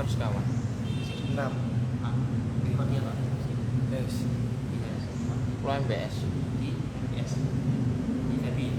terus kawan 6 Seperti apa? yes. Pulau MBS Yes. Tapi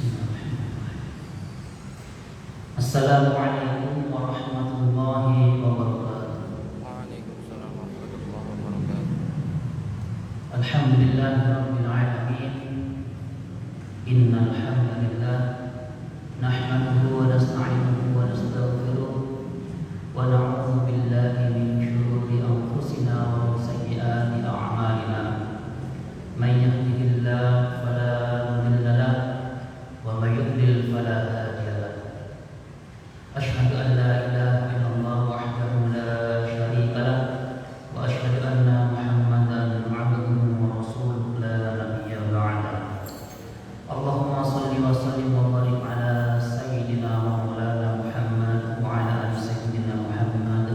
Iya. Assalamualaikum warahmatullahi wabarakatuh. Waalaikumsalam warahmatullahi wabarakatuh. Alhamdulillahirabbil alamin. Innal hamdalillah nahmaduhu wa nasta'inuhu wa nastaghfiruh wa na'udzu billahi min shururi anfusina wa min sayyiati a'malina. May yahdihillahu fala mudilla lahu wa may yudlil fala hadiya lahu. Asyhadu an la ilaha illallah wahdahu la syarika lah wa asyhadu anna Muhammadan 'abduhu wa rasuluhu la nabiyya ba'da. Allahumma shalli wa sallim wa barik ala sayyidina wa maulana Muhammad wa ala ali sayyidina Muhammad.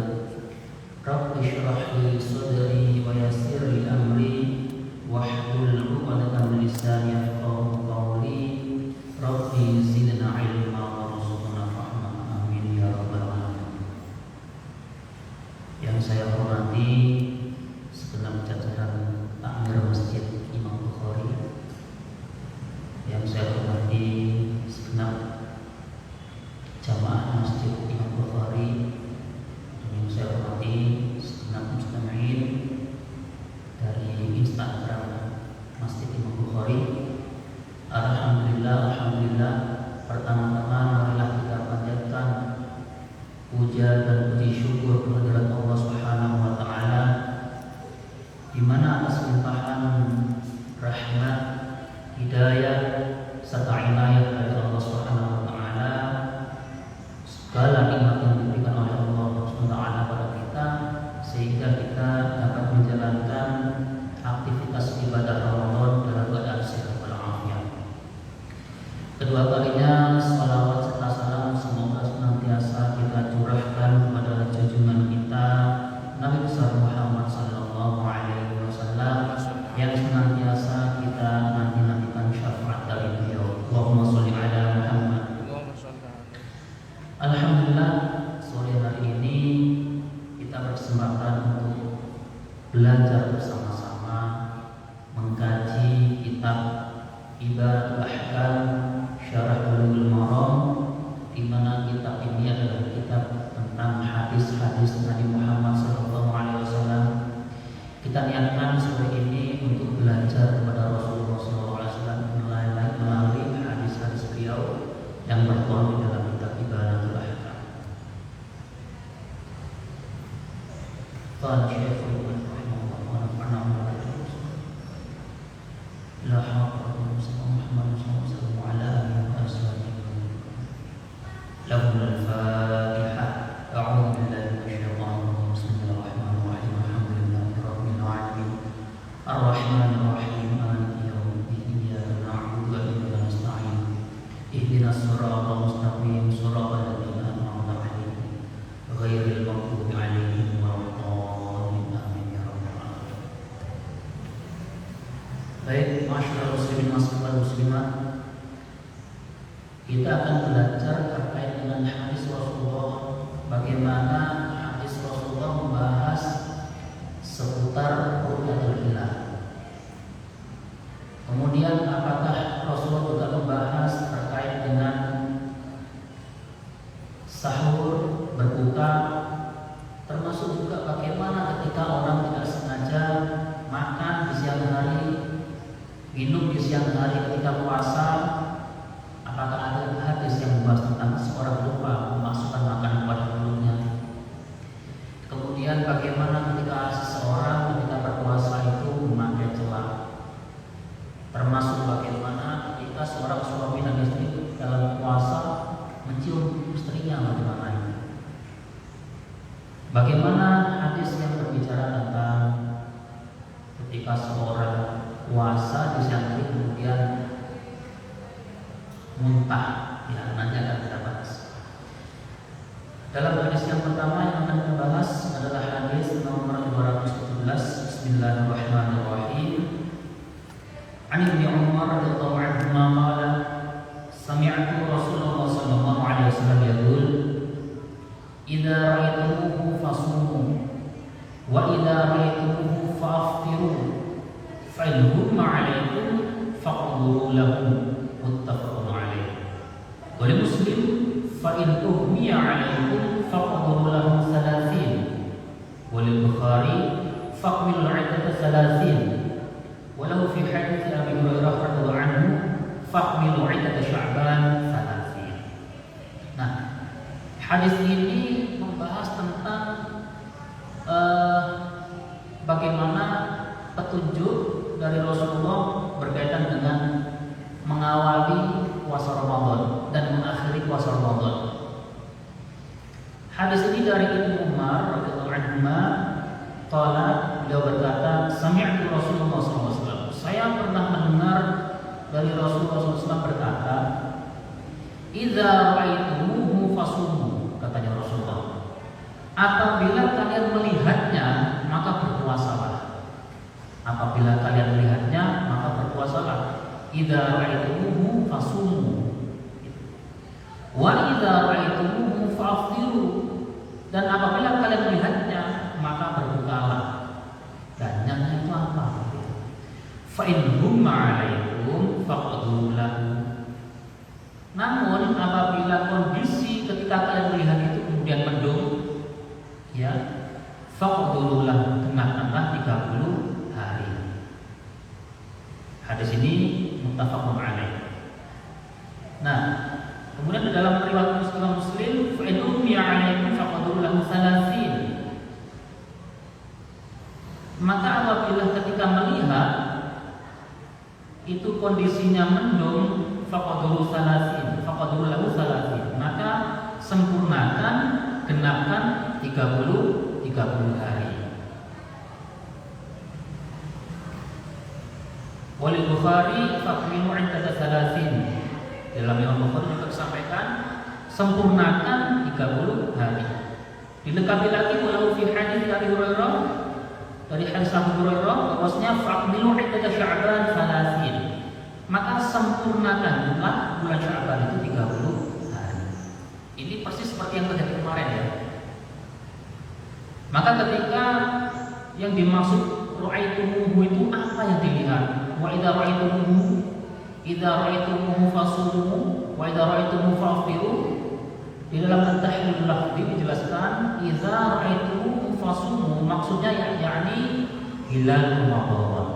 Rabbi shrah li sadri wa yassir li amri wahlul 'uqdatam min lisani yafqahu qawli. Rabbi zidna ilma warzuqna fahma. Amin ya rabbal alamin. Yang saya hormati segenap jajaran takmir Masjid Imam Bukhari, yang saya hormati segenap jamaah Masjid Imam Bukhari, dan yang saya hormati segenap mustami'in dari Instagram Masjid Imam Bukhari. Alhamdulillah, pertama-tama marilah kita panjatkan puja dan puji syukur kehadirat Allah Subhanahu wa taala, di mana atas limpahan rahmat, hidayah serta inayah dari Allah Subhanahu wa taala, segala nikmat yang diberikan oleh Allah Subhanahu wa taala pada kita, sehingga kita dapat menjalankan aktivitas ibadah Ramadan dalam keadaan sehat walafiat. Kedua kalinya salawat serta salam semoga senantiasa kita curahkan kepada junjungan kita Nabi besar Muhammad sallallahu alaihi wasallam, yang senantiasa kita nanti-nantikan syafaat dari beliau. Allahumma sholli ala Muhammad. Allahumma sholli alaihi. Alhamdulillah, sore hari ini kita berkesempatan untuk belajar bersama-sama mengkaji kitab Ibadatul Ahkam Syarah Bulughul Maram, di mana kitab ini adalah kitab tentang hadis-hadis Nabi Muhammad SAW. Kita niatkan sore ini untuk belajar kepada Rasulullah SAW melalui hadis-hadis beliau yang tertuang di dalam kitab Ibadatul Ahkam. Qala Syekhul rahimahullah wa nafa'ana wa la hawla wa la quwwata illa lahum al-Fatihah. A'udzu billahi minasyaitonir rajim. Bismillahirrahmanirrahim. Alhamdulillahi rabbil alamin. Ar-Rahmanir Rahim. Maliki yaumiddin. Iyyaka na'budu wa iyyaka nasta'in. Ihdinas siratal mustaqim. Shiratal ladzina an'amta 'alaihim ghairil maghdubi 'alaihim waladdallin. Amin ya rabbal alamin. Baik, masyaallah muslimin dan muslimat, kita akan belajar terkait dengan hadis Rasulullah, bagaimana hadis Rasulullah membahas seputar ru'yatul hilal. Kemudian apakah Rasulullah juga membahas terkait dengan sahur, berbuka, termasuk juga bagaimana ketika orang tidak sengaja makan di siang hari, minum di siang hari ketika puasa. Apakah ada hadis yang membahas tentang seorang lupa memasukkan makanan pada mulutnya? Kemudian bagaimana ketika seseorang ketika berpuasa itu memakai celak, termasuk puasa disertai kemudian muntah, ya nanti akan kita bahas. Dalam hadis yang pertama yang akan kita bahas adalah hadis nomor 217. Bismillahirrahmanirrahim. An Ibnu Umar radhiyallahu anhu qala sami'tu Rasulullah sallallahu alaihi wasallam yaqul idza ra'aytumuhu fasumu wa idza ra'aytumuhu fa'aftiru fa in humma 'alaikum faqduru lahu muttafaqun alaih. Wa li Muslim fa in tuhmiya 'alaikum faqduru lahu 30. Wa lil Bukhari faqmilu 'iddata 30. Walau fi hadits Abi Hurairah radhiyallahu anhu faqmilu 'iddata Sya'ban 30. Nah, hadis ini membahas tentang bagaimana petunjuk dari Rasulullah berkaitan dengan mengawali puasa Ramadan dan mengakhiri puasa Ramadan. Hadis ini dari Ibnu Umar radhiyallahu anhu qala, beliau berkata, sami'tu Rasulullah SAW. Saya pernah mendengar dari Rasulullah SAW berkata, idza ra'aitumuhu fasumu, katanya Rasulullah. Apabila kalian melihatnya, maka berpuasalah. Apabila kalian melihatnya, maka berpuasalah. Idza ra'aitumuhu fasumu. Wa idza ra'aitumuhu fa'aftiru. Dan apabila kalian melihatnya, maka berbukalah. Dan yang itu apa? Fa in humma 'alaikum faqduru lahu. Namun apabila kondisi ketika kalian melihat itu kemudian mendung, ya, faqduru lahu, genapkanlah 30 hari. Hadis ini muttafaqun alaih. Nah, kemudian di dalam riwayat Muslim, fa in humma 'alaikum faqduru lahu 30. Maka apabila ketika melihat itu kondisinya mendung, faqaduru lahu 30, maka sempurnakan, genapkan 30 hari. Walil Bukhari faqmilu 'iddata 30. Dalam Imam Bukhari juga disampaikan sempurnakan 30 hari. Dilengkapi lagi walau fi hadits Abi Hurairah, dari hadis Abu Hurairah bahwasanya faqmilu 'iddata Sya'ban 30. Maka sempurnakanlah bulan Sya'ban itu 30 hari. Ini persis seperti yang terjadi kemarin ya. Maka ketika yang dimaksud ra'aitumuhu itu apa yang dilihat? Wa idza ra'aitumuhu fasumu wa idza ra'aitumuhu fa'aftiru. Di dalam at-tahlil lafzi dijelaskan idza ra'aitumuhu fasumu, maksudnya yakni hilal Ramadan.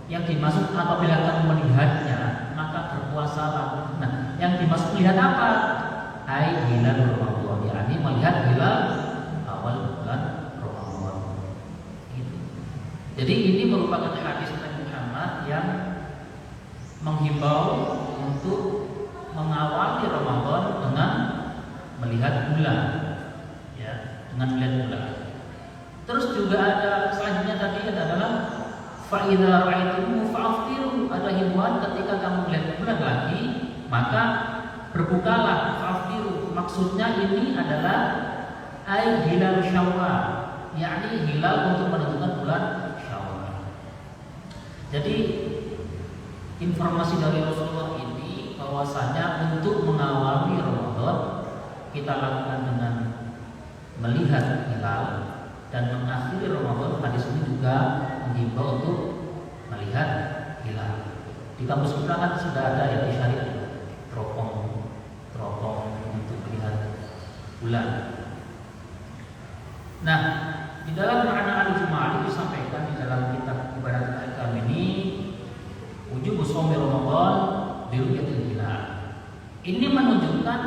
Yang dimaksud apabila kamu melihatnya maka berpuasalah. Nah, yang dimaksud melihat apa? Ai hilal Ramadan, yakni melihat hilal awal bulan Ramadan. Gitu. Jadi ini merupakan hadis Nabi Muhammad yang menghimbau untuk mengawali Ramadan dengan melihat bulan, ya, dengan melihat bulan. Terus juga ada selanjutnya tadi adalah fa idza ra'aitumuhu fa'aftiru. Ada himbauan ketika kamu melihat bulan lagi, maka berbukalah. Fa'aftiru maksudnya ini adalah ai hilal Syawal, yakni hilal untuk menentukan bulan Syawal. Jadi informasi dari Rasulullah ini bahwasanya untuk mengawali Ramadan kita lakukan dengan melihat hilal, dan mengakhiri Ramadan hadis ini juga menghimbau untuk melihat hilal. Di kampus kita kan sudah ada yang disyariat teropong untuk melihat bulan. Nah, di dalam makna al-Jum'ah disampaikan di dalam kitab Ibadat Ahkam ini wujub shaumi Ramadan bi ru'yatil hilal. Ini menunjukkan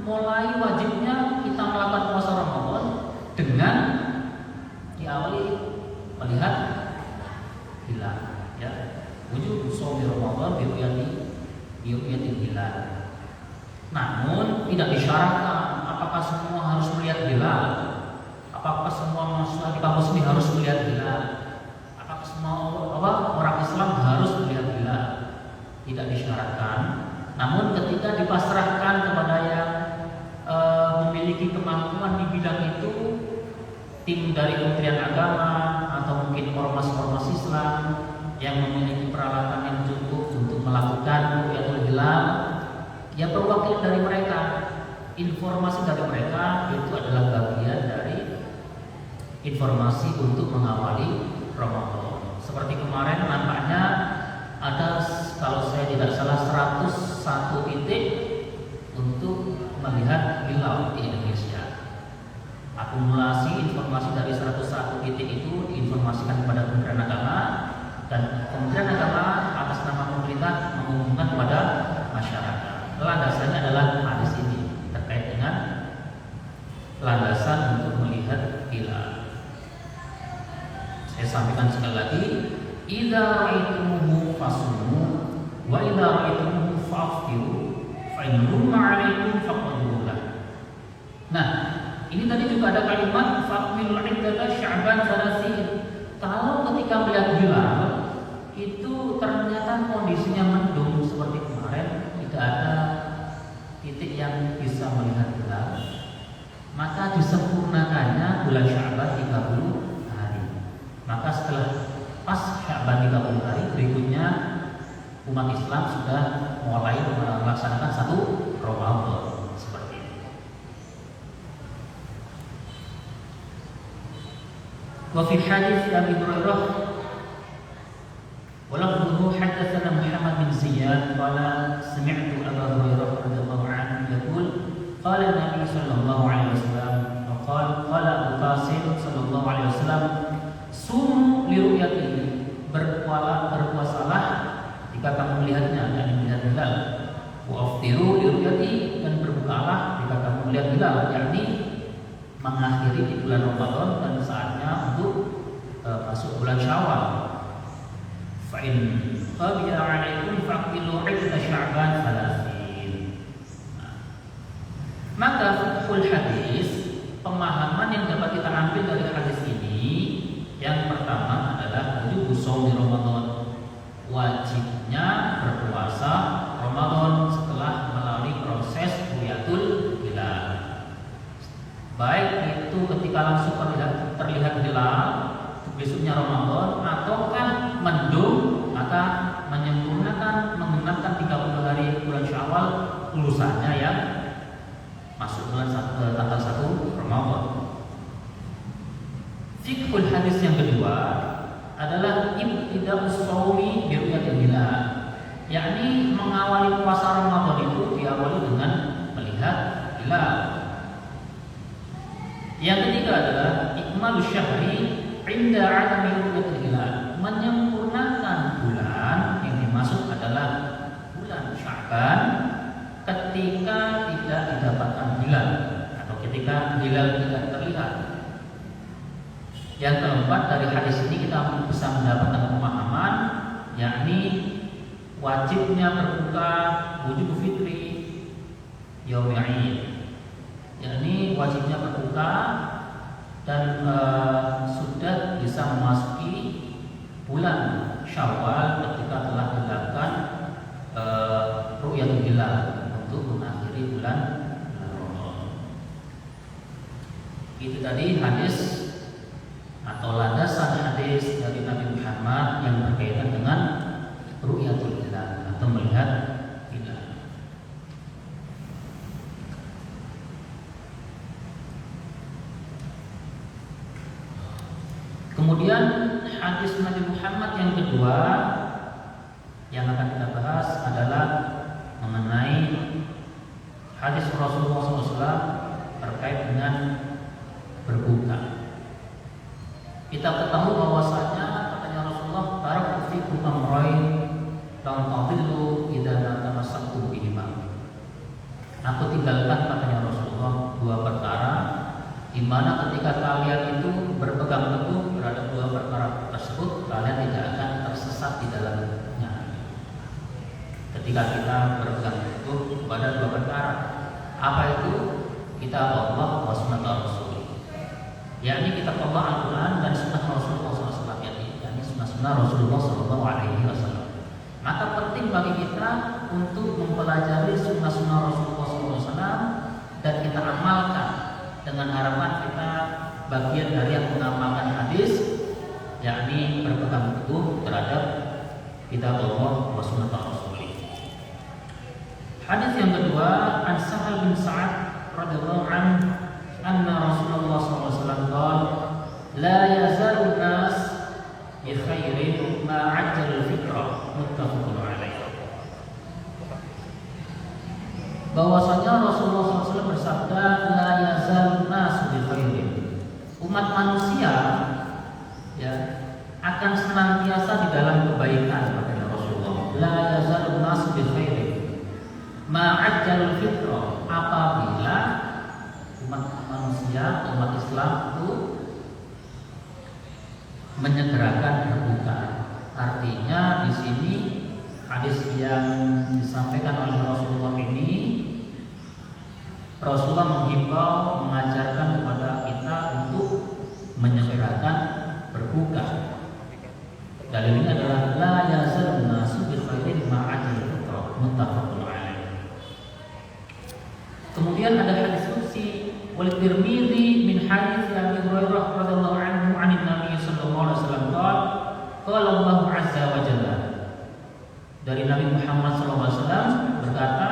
mulai wajibnya kita melakukan puasa Ramadan dengan diawali melihat hilal, ya. Wujub shaumi Ramadan bi ru'yatil hilal. Namun tidak disyaratkan apakah semua harus melihat hilal, apakah semua masyarakat muslim harus melihat hilal, apakah semua orang Islam harus melihat hilal, tidak disyaratkan. Namun ketika dipasrahkan kepada yang memiliki kemampuan di bidang itu, tim dari Kementerian Agama atau mungkin ormas-ormas Islam yang memiliki peralatan yang cukup untuk melakukan ru'yatul hilal, ya perwakilan dari mereka, informasi dari mereka itu adalah bagian dari informasi untuk mengawali Ramadan. Seperti kemarin nampaknya ada, kalau saya tidak salah, 101 titik untuk melihat hilal di Indonesia. Akumulasi informasi dari 101 titik itu diinformasikan kepada Kementerian Agama, dan Kementerian Agama atas nama pemerintah mengumumkan kepada masyarakat. Landasannya adalah hadis ini terkait dengan landasan untuk melihat hilal. Saya sampaikan sekali lagi, idza ra'aitumuhu fasumu wa idza ra'aitumuhu fa'aftiru fa in rumma 'alaikum faqdirulah. Nah, ini tadi juga ada kalimat faqmilul 'iddata sya'ban 30. Kalau ketika melihat hilal itu ternyata kondisinya mendung seperti kemarin, tidak ada titik yang bisa melihat hilal, maka disempurnakannya bulan Sya'ban 30 hari. Maka setelah pas Sya'ban 30 hari berikutnya, umat Islam sudah mulai melaksanakan satu Ramadan seperti ini. Wa fi hadits Abi Hurairah walafdhuhu haddatsana Muhammad bin Ziyad qala sami'tu Abu Hurairah radhiyallahu anhu yaqul qala Nabi sallallahu alaihi wasallam qala Abu Qasim sallallahu alaihi wasallam sumu li ru'yatihi, berpuasalah jika kamu melihatnya, dan melihat hilal. Wa aftiru li ru'yatihi, dan berbukalah jika kamu melihat hilal, yakni mengakhiri di bulan Ramadan dan saatnya untuk masuk bulan Syawal. Fa in qabiya 'alaikum faqbilu 'iddat Sya'ban 30. Maka fiqhul hadis, pemahaman yang dapat kita ambil dari hadis ini, yang pertama adalah wujub shaum di Ramadan, wajibnya berpuasa Ramadan setelah melalui proses ru'yatul hilal. Baik itu ketika langsung terlihat hilal besoknya Ramadan, ataukah mendung, maka menyempurnakan menggunakan 30 hari bulan Syawal lulusannya yang masuk bulan tanggal 1 Ramadan. Fiqhul hadis yang kedua adalah ibtida'us shaumi bi ru'yatil hilal, yakni mengawali puasa Ramadan itu diawali dengan melihat hilal. Yang ketiga adalah ikmalus syahri 'inda 'adami ru'yatil hilal, menyempurnakan bulan yang dimaksud adalah bulan Sya'ban ketika tidak didapatkan hilal atau ketika hilal tidak terlihat. Yang keempat, dari hadis ini kita bisa mendapatkan pemahaman, yakni wajibnya berbuka wujub fitri yaumil 'id, yakni wajibnya berbuka dan sudah bisa memasuki bulan Syawal ketika telah dilakukan ru'yatul hilal untuk mengakhiri bulan Ramadan. Itu tadi hadis atau landasan hadis dari Nabi Muhammad yang berkaitan dengan ru'yatul hilal atau melihat hilal. Kemudian hadis Nabi Muhammad yang kedua yang akan kita bahas adalah mengenai hadis Rasulullah SAW terkait dengan berbuka. Kita ketahui bahwasanya katanya Rasulullah, taraktu fikum amrayn lam tadillu idza tamassaktum bihima. Aku tinggalkan katanya Rasulullah dua perkara di mana ketika kalian itu berpegang teguh terhadap dua perkara tersebut, kalian tidak akan tersesat di dalamnya. Ketika kita berpegang teguh pada dua perkara, apa itu? Kitab Allah wa sunnah Rasul, yakni kitab Allah Al-Quran dan sunnah Rasulullah SAW, yakni sunnah sunnah-sunnah Rasulullah SAW. Maka penting bagi kita untuk mempelajari sunnah-sunnah Rasulullah SAW dan kita amalkan dengan harapan kita bagian dari yang mengamalkan hadis, yakni berpegang teguh terhadap kitab Allah wa sunnah Rasulullah. Hadis yang kedua, an Sahal bin Sa'ad radhiyallahu anhu anna Rasulullah SAW qala la yazalu nas bi khairin ma 'ajjal al-fitra, muttafaqun alaih. Bahwasanya Rasulullah SAW bersabda la yazalu nas bi khairin. Umat manusia ya akan senantiasa di dalam kebaikan, kata Rasulullah. La yazalu nas bi khairin ma 'ajjal al-fitra, apabila umat manusia, umat Islam itu menyegerakan berbuka. Artinya di sini hadis yang disampaikan oleh Rasulullah ini, Rasulullah menghimbau, mengajarkan kepada kita untuk menyegerakan berbuka. Dalilnya adalah la yazalun nasu bi khairin ma 'ajjal al-fitra, muttafaqun alaih. Kemudian ada hadis qudsi wal Tirmidzi min hadits Abi Hurairah radhiyallahu anhu 'anil Nabi sallallahu alaihi wasallam qala Allah 'azza wa jalla. Dari Nabi Muhammad sallallahu alaihi wasallam berkata,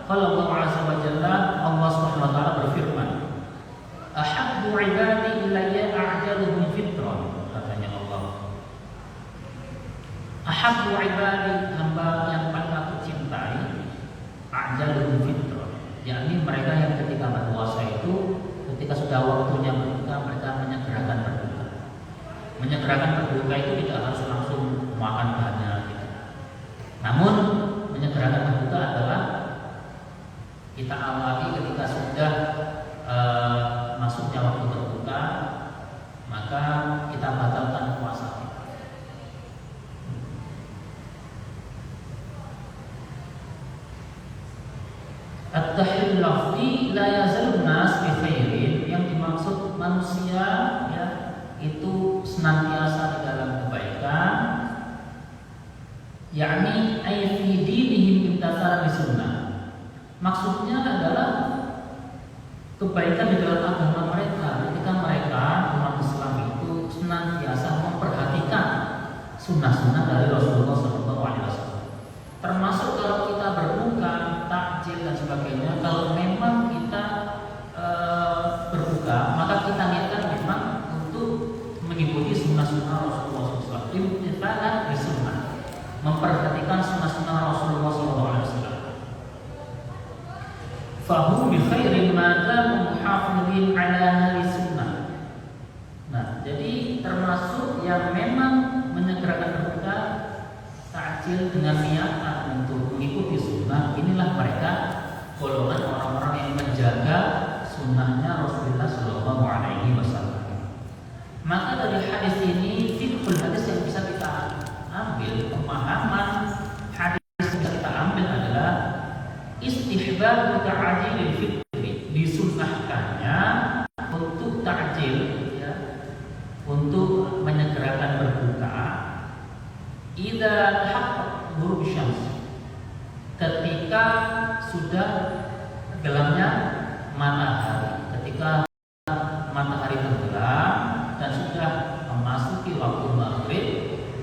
qala Allah 'azza wa jalla, Allah Subhanahu wa taala berfirman, ahabbu 'ibadi ilayya a'jaluhum fitran, katanya Allah. Ahabbu 'ibadi, hamba yang paling aku cintai, a'jaluhum fitran, yakni mereka yang ketika berpuasa itu, ketika sudah waktunya berbuka, mereka menyegerakan berbuka. Menyegerakan berbuka itu tidak harus langsung makan banyak gitu. Namun menyegerakan berbuka adalah kita awali ketika sudah masuknya waktu berbuka, maka kita batalkan puasa kita. At-tahrim lafzi la yazalun nas bi khairin, yang dimaksud manusia ya itu senantiasa di dalam kebaikan, yakni ay fi dinihim imtathalan bi sunnah. Maksudnya adalah kebaikan di dalam agama mereka ketika mereka umat Islam itu senantiasa memperhatikan sunnah-sunnah dari Rasulullah SAW. Termasuk kalau kita berbuka, takjil dan sebagainya, kalau memang kita berbuka, maka kita niatkan memang untuk mengikuti sunnah-sunnah Rasulullah SAW. Imtithalan bi sunnah, memperhatikan sunnah-sunnah Rasulullah SAW. Fahum bi khairin ma damu muhafizin ala ahli sunnah. Nah, jadi termasuk yang memang menyegerakan berbuka, takjil dengan niatan untuk mengikuti sunnah, inilah mereka golongan orang-orang yang menjaga sunnahnya Rasulullah Shallallahu Alaihi Wasallam. Maka dari hadis ini, fiqhul hadis yang bisa kita ambil, pemahaman hadis yang bisa kita ambil adalah istihbab ta'jilil fitri, disunnahkannya untuk ta'jil ya, untuk menyegerakan berbuka idza haqqat ghurub syams, ketika sudah gelamnya matahari, ketika matahari tergelam dan sudah memasuki waktu maghrib,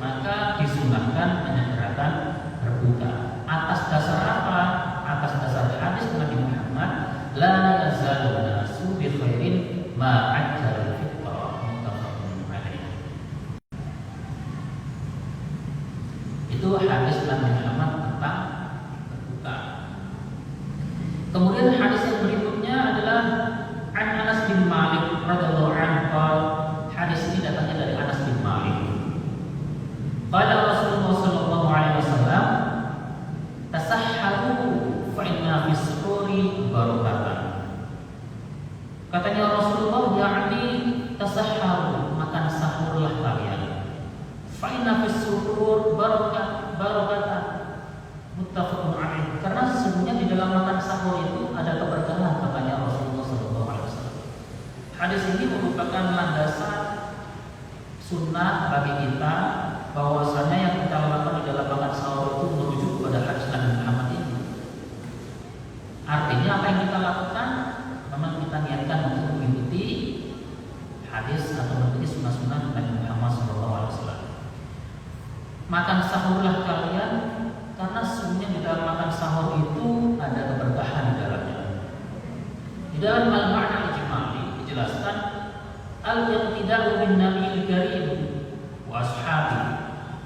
maka disunnahkan menyegerakan berbuka. Atas dasar apa? Atas dasar hadis Nabi Muhammad, la yazalun nasu bi khairin ma 'ajjal al-fitra, muttafaqun alaih. Itu hadis Nabi Muhammad tentang berbuka. Kemudian hadis yang berikutnya adalah an Anas bin Malik radhiyallahu anhu. Hadis ini datangnya dari Anas bin Malik. Qala Rasulullah sallallahu alaihi wasallam, tasahharu fa inna fis suhuri barakatan. Katanya Rasulullah, yakni tasahharu, makan sahurlah kalian. Fa inna fis suhur barakatan, muttafaqun alaih. Karena sesungguhnya di dalam makan sahur itu ada keberkahan, katanya Rasulullah sallallahu alaihi wasallam. Hadis ini merupakan landasan sunnah bagi kita bahwasanya yang kita lakukan di dalam makan sahur itu merujuk kepada hadis Nabi Muhammad ini. Artinya apa yang kita lakukan memang kita niatkan untuk mengikuti hadis atau mengikuti sunnah-sunnah Nabi Muhammad SAW. Makan sahurlah kalian karena sesungguhnya di dalam makan sahur itu ada keberkahan di dalamnya. Di dalam al-ma'na ijmali dijelaskan al-iqtida'u bin nabiyil karim wa ashabi,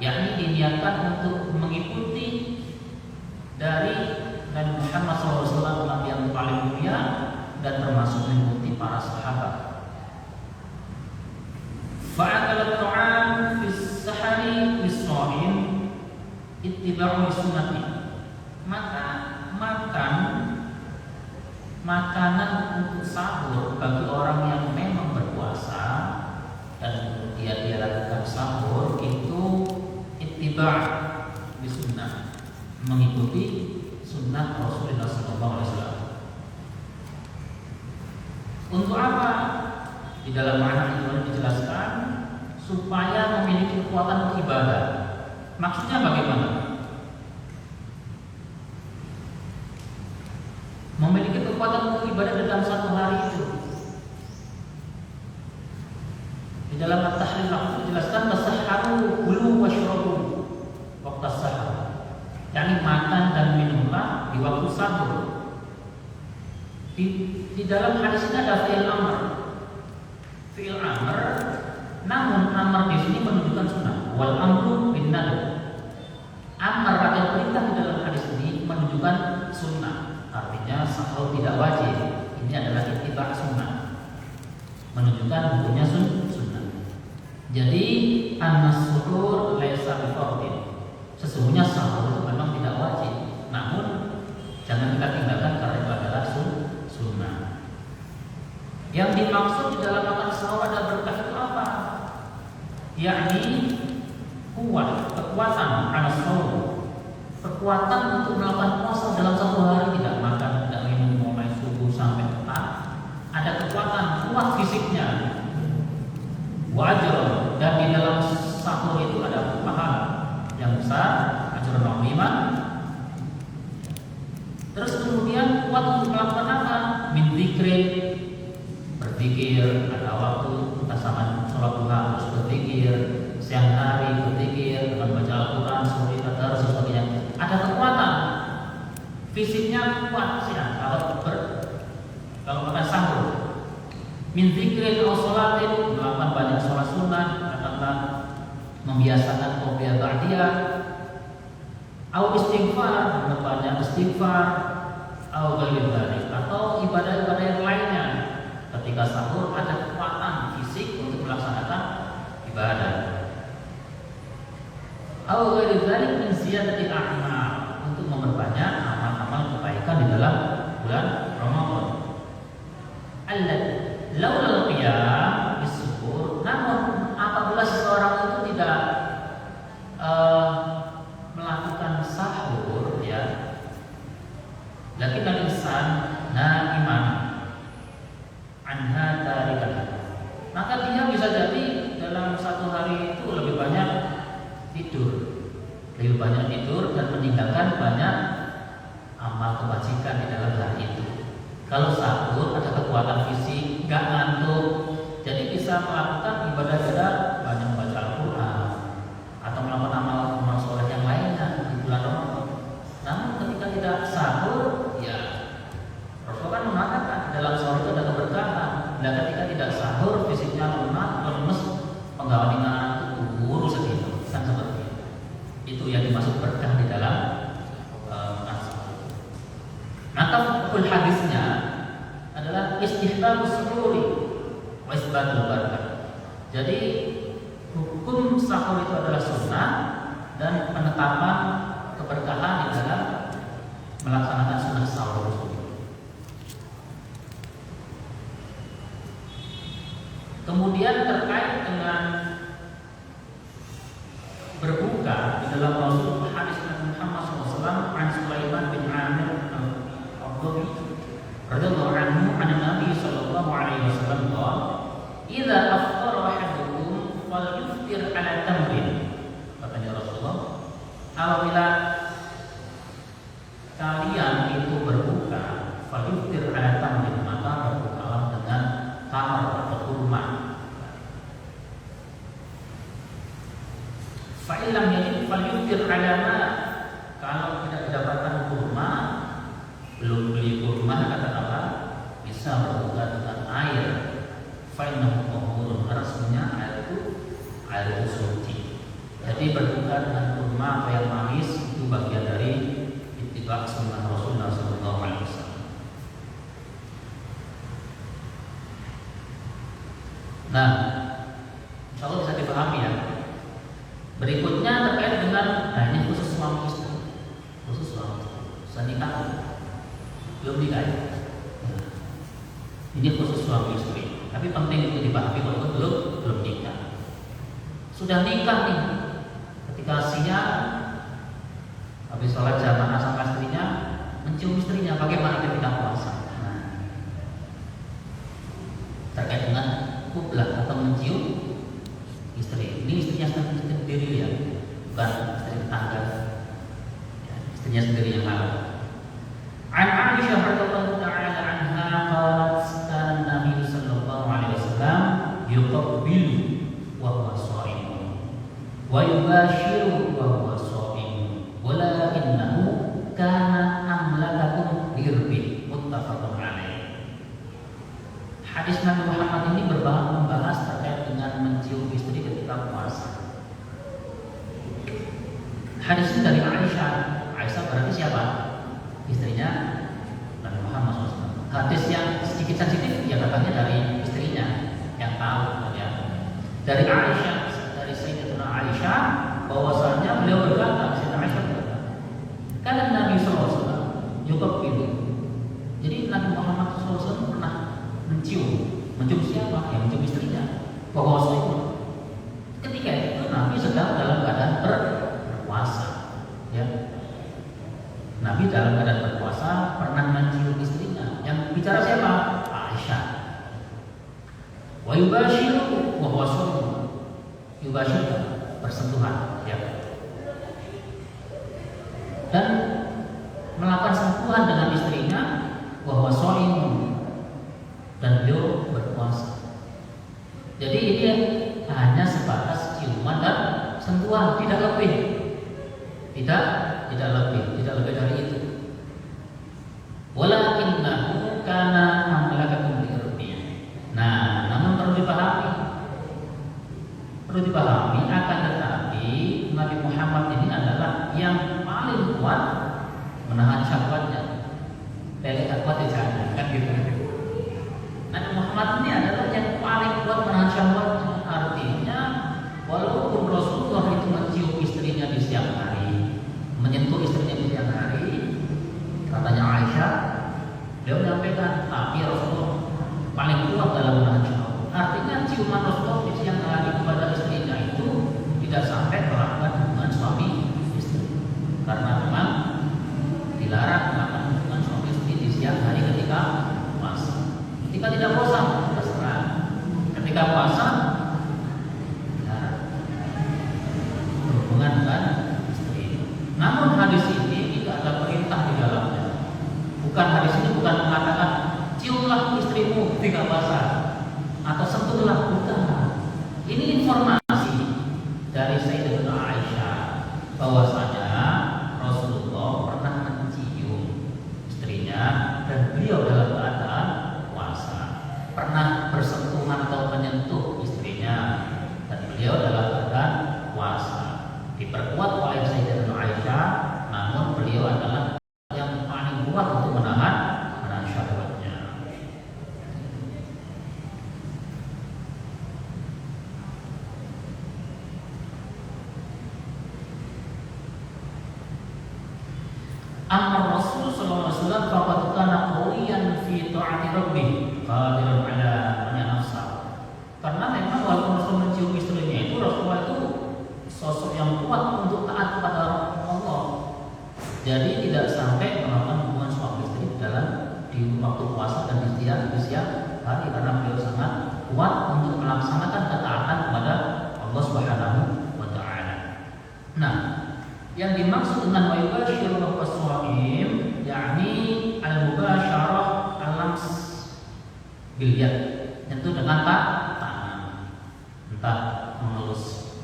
yakni diniatkan untuk mengikuti dari Nabi Muhammad SAW, Nabi yang paling mulia, dan termasuk mengikuti para sahabat. Fa'akal at-ta'am fis sahari lis-sha'im ittiba'u sunnati. Maka makan makanan untuk sahur bagi orang yang memang berpuasa dan dia lakukan sahur itu ittiba' bi sunnah, mengikuti sunnah Rasulullah SAW. Untuk apa? Di dalam makna itu dijelaskan supaya memiliki kekuatan untuk ibadah. Maksudnya bagaimana? Memiliki kekuatan untuk ibadah dalam satu hari itu. Di dalam at-tahrir dijelaskan tasahharu kulu washrabu waqta sahur. Yani makan dan minumlah di waktu sahur. Di dalam hadis ini ada fi'il amr. Fi'il amr, namun amr di sini menunjukkan sunnah. Wal amru bin nadab. Amr atau perintah di dalam hadis ini menunjukkan sunnah. Artinya sahur tidak wajib. Ini adalah ittiba' sunnah, menunjukkan hukumnya sunnah. Jadi an-suhur laisa bifardin. Sesungguhnya sahur itu memang tidak wajib, namun jangan kita tinggalkan karena itu adalah sunnah. Yang dimaksud di dalam makan sahur ada berkah itu apa? Yakni kuat, kekuatan an-sahur, kekuatan untuk melakukan puasa dalam satu hari, tidak makan, tidak minum mulai subuh sampai petang. Ada kekuatan, kuat fisiknya. Wajib, dan di dalam sahur itu ada pahala yang besar, ajrun 'azima. Terus kemudian kuat untuk melakukan apa? Min dzikrin, berzikir, ada waktu kita sama sholat duha terus berzikir, siang hari berzikir dengan baca Al-Quran, suri tadarus dan sebagainya. Ada kekuatan fisiknya kuat sih kalau makan sahur. Min dzikrin aw sholatin, melakukan banyak sholat sunnah, katakanlah membiasakan qobliyah ba'diyah, aw istighfar, banyak istighfar, aw ghairi dzalik, atau ibadah-ibadah yang lainnya. Ketika sahur ada kekuatan fisik untuk melaksanakan ibadah. Aw ghairi dzalik min ziyadatil a'mal, untuk memperbanyak amal-amal kebaikan di dalam bulan Ramadan. Laulal qiyam bis-suhur, namun apabila seseorang itu tidak melakukan sahur, ya, lakin al-insan na'iman anha tarikan, maka dia bisa jadi dalam satu hari itu lebih banyak tidur dan meninggalkan banyak amal kebajikan di dalam hari itu. Kalau sahur ada kekuatan fisik, nggak ngantuk, jadi bisa melakukan ibadah-ibadah, banyak membaca Al-Quran atau melakukan amal soleh yang lainnya di bulan Ramadan. Namun ketika tidak sahur, ya Rasul kan mengatakan dalam sahur itu ada keberkahan. Dan ketika tidak sahur, fisiknya lemah, lemes, penggawaningan itu buru sedih, kan seperti itu. Itu yang dimaksud berkah di dalam maka hukum hadisnya adalah istihbabus suhuri wa isbatul barakah. Jadi hukum sahur itu adalah sunnah dan penetapan keberkahan di dalam melaksanakan sunnah sahur tersebut. Kemudian terkait dengan berbuka di dalam Rasul hadis Nabi Muhammad SAW, an Sulaiman bin Amir radhiyallahu anhu an Nabi sallallahu alaihi wasallam qala idza aftara ahadukum falyuftir ala tamrin atau yang manis itu bagian dari ittiba' sunnah Rasulullah SAW. Nah, insya Allah bisa dipahami ya. Berikutnya terkait dengan, nah ini khusus suami istri, khusus suami istri. Sudah nikah belum nikah ya? Nah, ini khusus suami istri. Tapi penting untuk dipahami walaupun belum nikah. Sudah nikah nih, ketika siang habis sholat jamaah sama istrinya, mencium istrinya, bagaimana ketika puasa? Nah, terkait dengan kublah atau mencium istri. Ini istrinya sendiri ya, bukan istri tetangga. Ya, istrinya sendiri yang halal. An Aisyah radhiyallahu ta'ala anha qalat kana Nabi sallallahu alaihi wasallam yuqabbilu wa huwa sha'im wa yubashiru wa huwa sha'im walakinnahu kana amlakakum lirbi, muttafaqun alaih. Hadis Nabi Muhammad ini membahas terkait dengan mencium istri ketika puasa. Hadis ini dari Aisyah. Aisyah berarti siapa? Istrinya Nabi Muhammad SAW. Hadis yang sedikit sensitif ya katanya dari istrinya yang tahu ya. Dari Aisyah, dari Sayyidatuna Aisyah, bahwasanya beliau berkata, Sayyidatuna Aisyah berkata, karena Nabi SAW yuqabbilu. Jadi Nabi Muhammad SAW pernah mencium siapa? Ya mencium istrinya. Bahwasanya ketika itu Nabi sedang dalam keadaan berpuasa, ya. Nabi dalam keadaan berpuasa pernah mencium istrinya. Yang bicara siapa? Aisyah. Wa yubashiru wa huwa sha'im. Yubashir bersentuhan, ya. Dan melakukan sentuhan dengan istrinya wa huwa sha'im, dan beliau berpuasa. Jadi ini hanya sebatas ciuman dan sentuhan, tidak lebih. Tidak lebih dari itu. Walakinnahu kana amlakakum lirbi. Nah, namun perlu dipahami akan tetapi Nabi Muhammad ini adalah yang paling kuat menahan syahwatnya. Dari kuat di sana kan gitu. Nabi Muhammad ini adalah yang paling kuat menahan syahwatnya. Artinya walaupun Rasulullah itu mencium istrinya di siang hari, menyentuh istrinya di siang hari, katanya Aisyah, beliau menyampaikan, tapi Rasulullah paling kuat dalam menahan syahwat. Artinya ciuman Rasulullah di siang hari kepada istrinya itu tidak sampai melakukan hubungan suami istri, karena memang dilarang melakukan hubungan suami istri di siang hari ketika puasa. Ketika tidak puasa, terserah. Ketika puasa, dilarang berhubungan dengan istri. Namun hadis ini tidak ada perintah di dalamnya. Hadis ini bukan mengatakan ciumlah istrimu ketika puasa atau sentuhlah, bukan. Ini informasi dari Sayyidatuna Aisyah bahwasanya Rasulullah pernah mencium istrinya dan beliau dalam keadaan puasa, pernah bersentuhan atau menyentuh istrinya dan beliau dalam keadaan puasa. Diperkuat oleh Sayyidatuna Aisyah, namun beliau adalah yang paling kuat untuk menahan syahwatnya. Amma Rasul sallallahu alaihi wasallam faqad kana qawiyan fi ta'ati rabbih qadiran ala nafsa. Karena memang walaupun Rasul mencium istrinya itu, Rasulullah itu sosok yang kuat untuk taat kepada Allah. Jadi tidak sampai melakukan hubungan suami istri di waktu puasa dan di siang hari, karena beliau sangat kuat untuk melaksanakan ketaatan kepada Allah Subhanahu wa taala. Nah, yang dimaksud dengan wa yubashiru as-shaim yakni al-mubasyarah al-lams bil yad, itu dengan tangan. Entah mengelus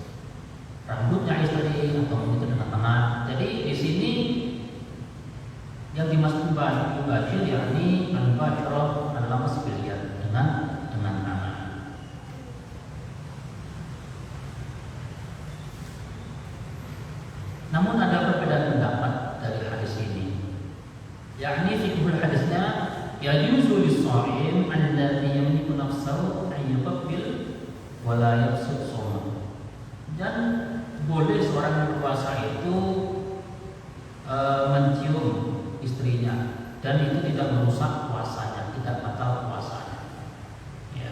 rambutnya istri atau itu dengan tangan. Jadi di sini yang dimaksud mubashir yakni al-mubasyarah al-lams bil yad, dengan tangan. Namun yakni fiqhul hadisnya yajuzu lis-shaim alladhi yamliku nafsahu an yuqabbil wa la yafsud shaum. Dan boleh seorang berpuasa itu mencium istrinya dan itu tidak merusak puasanya, tidak batal puasanya. Ya.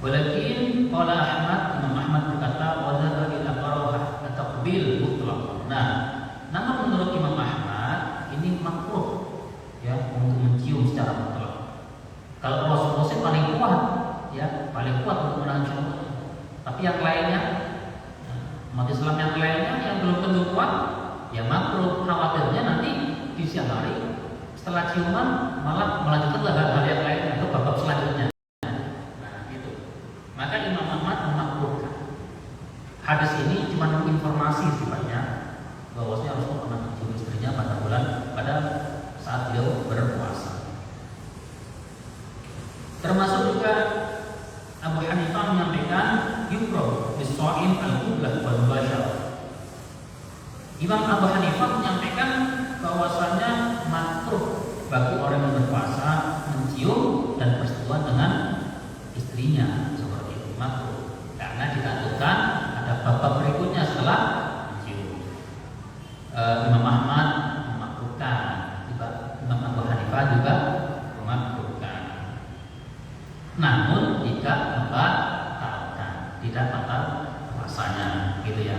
Walakin qala Ahmad, Imam Ahmad berkata wa dzakara ila qarahah at-taqbil mutlaq. Nah, namun menurut Imam Ahmad ini makruh ya untuk mencium secara mutlak. Kalau Rasulullah paling kuat ya, paling kuat untuk menahan syahwat. Tapi yang lainnya, umat Islam yang lainnya yang belum tentu kuat, ya makruh. Khawatirnya nanti di siang hari setelah ciuman malah melanjutkan hal yang lainnya atau babak selanjutnya. Nah, gitu. Maka Imam Ahmad memakruhkan. Hadis ini cuma informasi sifatnya, bahwasanya Rasulullah pernah mencium istrinya pada saat beliau berpuasa. Termasuk juga Abu Hanifah menyampaikan yukrahu lis-shaim al-qiblah wal mubasyarah. Imam Abu Hanifah menyampaikan bahwasanya makruh bagi orang yang berpuasa mencium dan bersentuhan dengan istrinya, seperti itu makruh karena ditakutkan ada bab berikutnya setelah mencium. Imam Ahmad memakruhkan, Imam Abu Hanifah juga memakruhkan. Namun tidak membatalkan, tidak batal puasanya, gitu ya.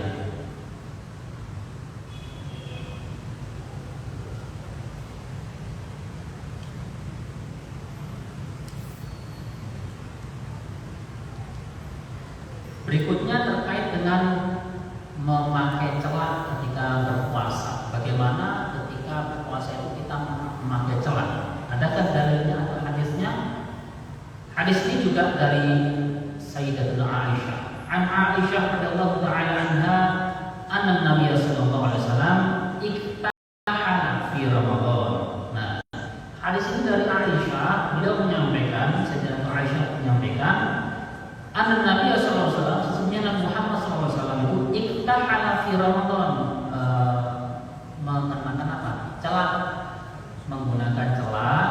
Berikutnya terkait dengan memakai celak ketika berpuasa. Bagaimana ketika berpuasa itu kita memakai celak? Adakah dalilnya atau hadisnya? Hadis ini juga dari Sayyidatuna Aisyah. An Aisyah radhiyallahu ta'ala anha, anna Nabi sallallahu alaihi wasallam iktahala fi Ramadan. Nah, hadis ini dari Aisyah, beliau menyampaikan, Sayyidatuna Aisyah menyampaikan, anna Nabi sallallahu alaihi wasallam, sesungguhnya Nabi Muhammad sallallahu alaihi wasallam itu iktahala fi Ramadan, mengenakan apa? Celak, menggunakan celak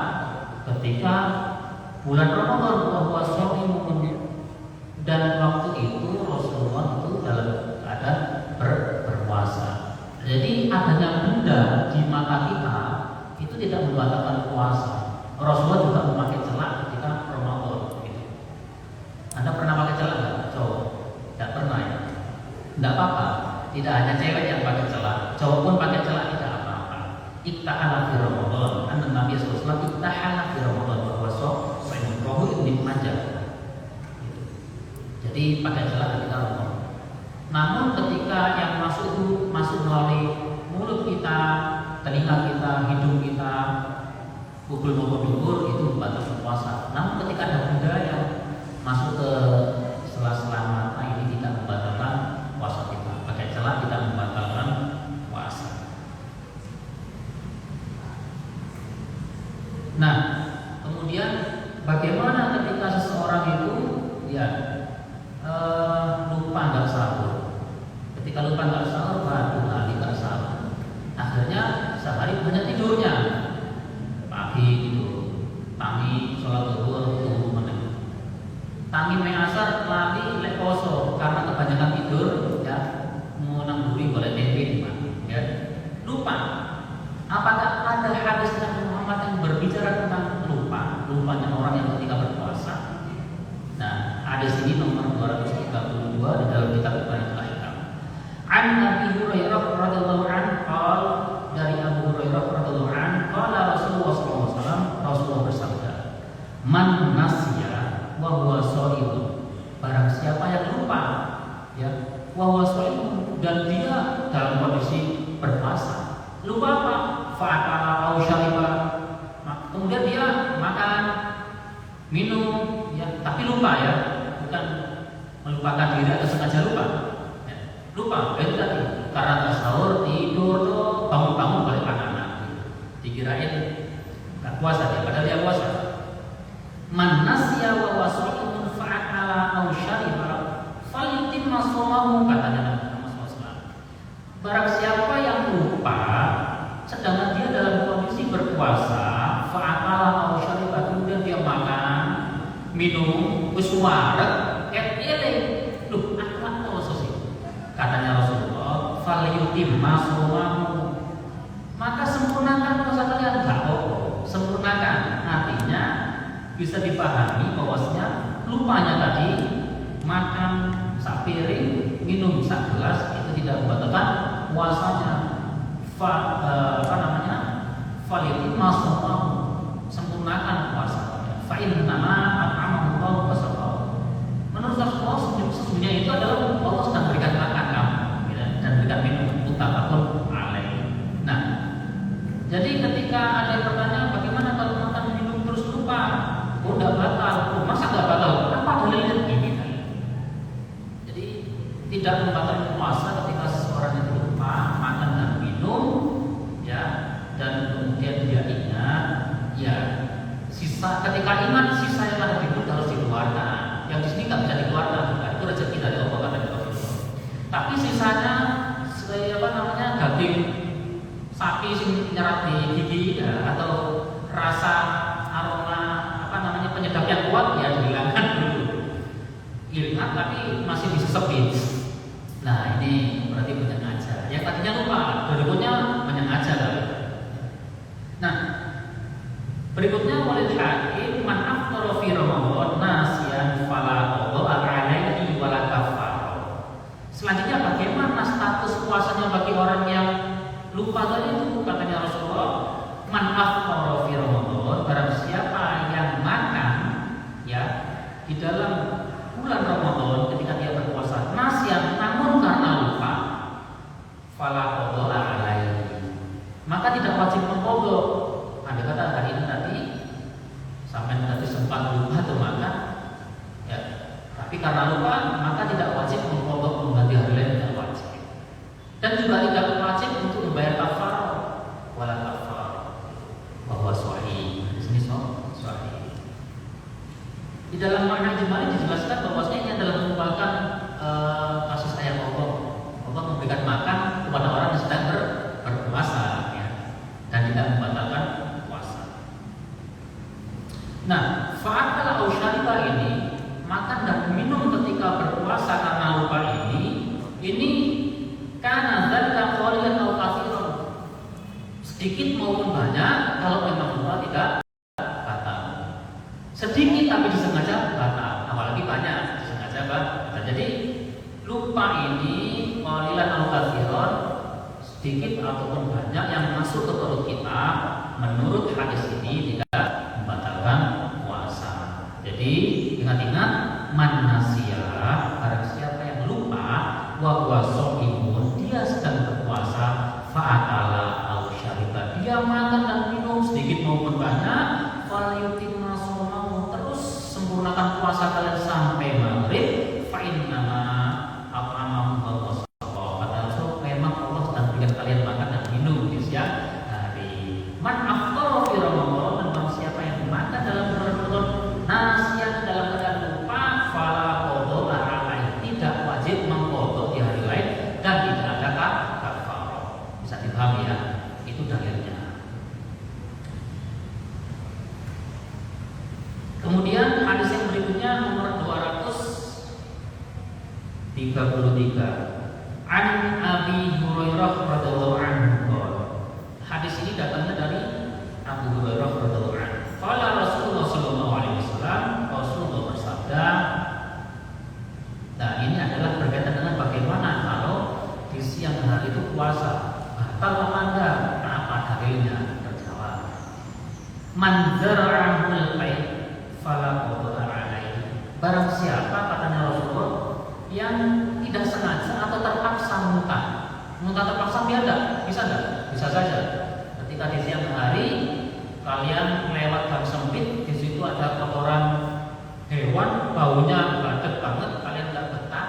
ketika bulan Ramadan, bahwa shaimun, dan waktu itu Rasulullah itu dalam keadaan berpuasa. Jadi adanya benda di mata kita itu tidak membatalkan puasa. Rasulullah juga memakai celak ketika Ramadan. Gitu. Anda pernah pakai celak nggak? Cowok? Tidak pernah ya? Tidak apa-apa. Tidak hanya cewek yang pakai celak, cowok pun pakai celak, tidak apa-apa. Iktahala fi Ramadan. Anna Nabi sallallahu alaihi wasallam iktahala fi Ramadan, bahwa Rahu Ibnu Majah. Jadi pakai celak ketika Ramadan. Namun ketika yang masuk itu masuk melalui mulut kita, telinga kita, hidung kita, pukul maupun dubur, itu membatalkan puasa. Namun ketika ada benda yang masuk ke sela-sela mata, ini tidak membatalkan puasa kita. Pakai celak tidak membatalkan puasa. Nah, kemudian bagaimana ketika seseorang itu ya lupa nggak sahur? Ketika lupa nggak sahur, baru hari nggak sahur. Akhirnya sehari banyak tidurnya. Pagi itu, tangi sholat zuhur tunggu meneng. Tangi asar lari lek poso karena kebanyakan tidur ya, mau namburi boleh tempe ya. Lupa. Apakah ada hadis Nabi Muhammad yang berbicara tentang lupanya orang yang ketika berpuasa? Nah, hadis ini nomor 232 di dalam kitab Ibnu Ahkam. An Abi Hurairah radhiyallahu anhu qala, dari Abu Hurairah radhiyallahu anhu qala Rasulullah sallallahu alaihi wasallam, Rasulullah bersabda, "Man nasiya wa huwa shaimun." Barang siapa yang lupa ya, wa huwa shaimun, dan dia dalam kondisi berpuasa. Lupa apa? Fa'akala au syariba. Kemudian dia makan, minum, ya, tapi lupa ya, bukan melupakan diri atau sengaja lupa. Ya, lupa, itu tadi karena nggak sahur, tidur tuh, bangun-bangun balik makanan. Dikirain nggak puasa dia, padahal dia puasa. Man nasya wa wasaimun fa'akala au syariba falyutimma shaumahu, katanya Nabi Muhammad SAW. Barang siapa yang lupa sedangkan dia dalam kondisi wareg eling. Loh, akhlak apa sih? Katanya Rasulullah, "Falyutimma shaumahu." Maka sempurnakan puasa kalian, enggak apa-apa. Sempurnakan artinya bisa dipahami bahwasanya lupanya tadi makan sak piring, minum sak gelas itu tidak membatalkan puasanya. Falyutimma shaumahu, sempurnakan puasanya. Fa innama at'amahu Allahu wa saqahu. Menurut Rasulullah sesungguhnya itu adalah Allah sedang berikan makan kamu, ya, dan berikan minum muttafaqun alaih. Nah, jadi ketika ada yang bertanya bagaimana kalau makan minum terus lupa, oh tidak batal, oh, masa tidak batal? Apa dalilnya? Ini jadi tidak membatalkan puasa ketika seseorang itu lupa makan dan minum, ya, dan kemudian dia ingat, ya, sisa ketika ingat sisa yang ada di perut harus dikeluarkan. Yang di sini nggak bisa dikeluarkan, nah, itu rezeki dari Allah kata Rasulullah. Tapi sisanya, daging sapi sing nyerat di gigi, ya, atau rasa aroma penyedap yang kuat, ya dihilangkan dulu. Ingat tapi masih disesepin. Nah ini berarti menyengaja. Yang tadinya lupa, berikutnya menyengaja lagi. Nah, berikutnya walil hakim man aftara fi Ramadan nasiyan fala qada alaihi wala kafarah. Selanjutnya bagaimana status puasanya bagi orang yang lupa tadi itu? Katanya Rasulullah, man aftara fi Ramadan, barang siapa yang makan, ya, di dalam bulan Ramadan ketika dia berpuasa nasiyan namun karena lupa, fala qada alaihi, maka tidak wajib mengqadha. Andai kata hari ini tadi sampai tadi sempat lupa atau makan, ya, tapi karena lupa maka tidak wajib mengqadha mengganti hari lain, tidak wajib. Dan juga tidak wajib untuk membayar kafarah, wala kafarah, bahwa sahih. Di sini sahih. Di dalam makna ijmali dijelaskan bahwasanya ini adalah merupakan kasus ayat Allah. Allah memberikan makan kepada orang yang sedang berpuasa, ya, dan tidak membatalkan puasa. Nah, fa'akala au syariba ini, makan dan minum ketika berpuasa karena lupa ini karena dzalika qalilan au katsiran, sedikit maupun banyak, kalau memang lupa tidak batal. Sedikit tapi disengaja batal, apalagi banyak disengaja batal. Jadi lupa ini qalilan au katsiran, sedikit ataupun banyak yang masuk ke perut kita, menurut hadis ini tidak membatalkan puasa. Jadi ingat-ingat, man nasiya, barang siapa yang lupa, wa huwa shaimun, dia sedang berpuasa, fa'akala au syariba, dia makan dan minum sedikit maupun banyak, falyutimma shaumahu, terus sempurnakan puasa kalian sampai maghrib, fa innama at'amahu wa saqahu, padahal memang Allah sedang berikan kalian makan dan minum di siang hari. Man aftara fi Ramadan, dan siapa yang makan dalam bulan Ramadan nasiyan, dalam keadaan lupa, fala qada alaihi, tidak wajib mengqadha di hari lain dan tidak ada kafarah. Bisa dipahami ya? Itu dalilnya. Kemudian hadis yang berikutnya nomor 233. An Abi Hurairah radhiyallahu anhu. Hadis ini datangnya dari Abu Hurairah radhiyallahu anhu. Qala Rasulullah sallallahu alaihi wasallam, Rasulullah bersabda. Nah, ini adalah berkaitan dengan bagaimana kalau di siang hari itu puasa, batal apa enggak? Apa dalilnya? Terjawab. Man zara'ahul bait fala qada alaihi. Barang siapa, katanya Rasulullah, yang tidak sengaja atau terpaksa muntah terpaksa biada, bisa enggak? Bisa saja. Ketika di siang hari kalian lewat gang sempit, di situ ada kotoran hewan, baunya banget banget, kalian nggak betah,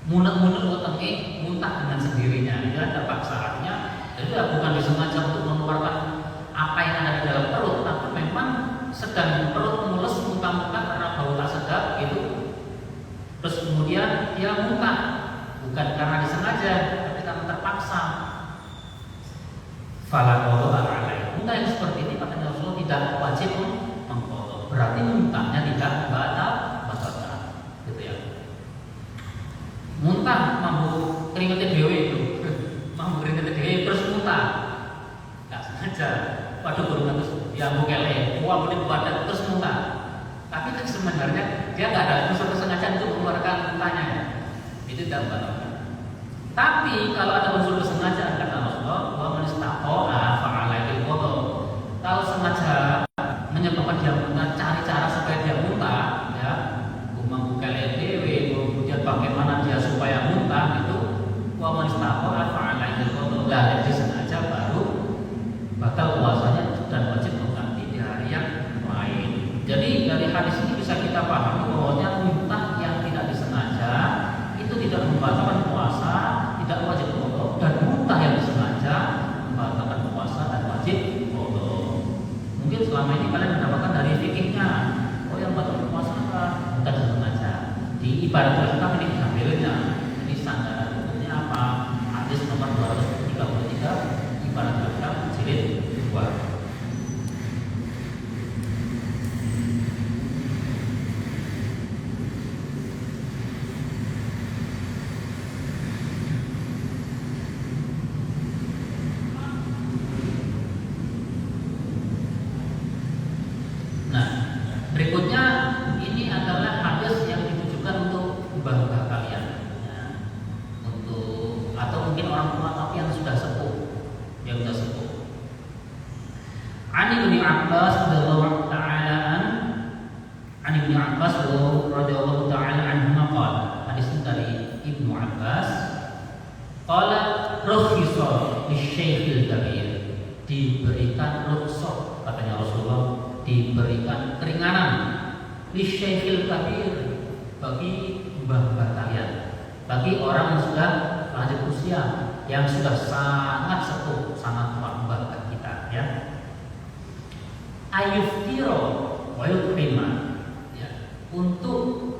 munek-munek wetenge, muntah dengan sendirinya, itu ada paksaannya. Jadi bukan disengaja untuk mengeluarkan apa yang ada di dalam perut, tapi memang sedang perut mules, muntah-muntah karena bau tak sedap gitu. Terus kemudian dia muntah, bukan karena disengaja, tapi karena terpaksa. Fala qada alaihi. Muntah yang seperti ini katanya Rasulullah tidak wajib mengqadha. Berarti muntahnya tidak batal. jambu kele, buah kulit badan terus muntah. Tapi kan sebenarnya dia nggak ada unsur kesengajaan untuk mengeluarkan muntahnya. Itu tidak batal. Tapi kalau ada unsur kesengajaan kata Rasulullah, wa man istaqa'a fa'alaihi qada. Kalau sengaja menyebabkan dia muntah, cari cara supaya dia muntah, ya, membuka dewe, kemudian bagaimana dia supaya muntah itu, wa man istaqa'a fa'alaihi qada. Lah, jadi sengaja baru batal puasanya dan wajib mengganti di hari yang lain. Jadi dari hadis ini bisa kita pahami bahwa muntah yang tidak disengaja itu tidak membatalkan puasa, tidak wajib qada, dan muntah yang disengaja membatalkan puasa dan wajib qada. Mungkin selama ini kalian mendapatkan dari fikihnya, oh yang batal puasa apa? Muntah disengaja. Di ibarat kita ini diambilnya. Ini sandaran hukumnya apa? Hadis nomor 233 ibarat kita jilid 2. Berikutnya ini adalah hadis yang ditujukan untuk mbah-mbah kalian, ya. Untuk atau mungkin orang tua tapi yang sudah sepuh, yang sudah sepuh. Ani bin Abbas radhiyallahu ta'ala anhu qala, hadis ini dari Ibnu Abbas, qala rukhisa lisyaikhil kabir, diberikan rukhsah katanya Rasulullah, diberikan keringanan lisyaikhil kabir, bagi mbah-mbah kalian, bagi orang yang sudah lanjut usia, yang sudah sangat sepuh, sangat tua, mbah kita, ya. Ayuftiro wa yutrima, ya, untuk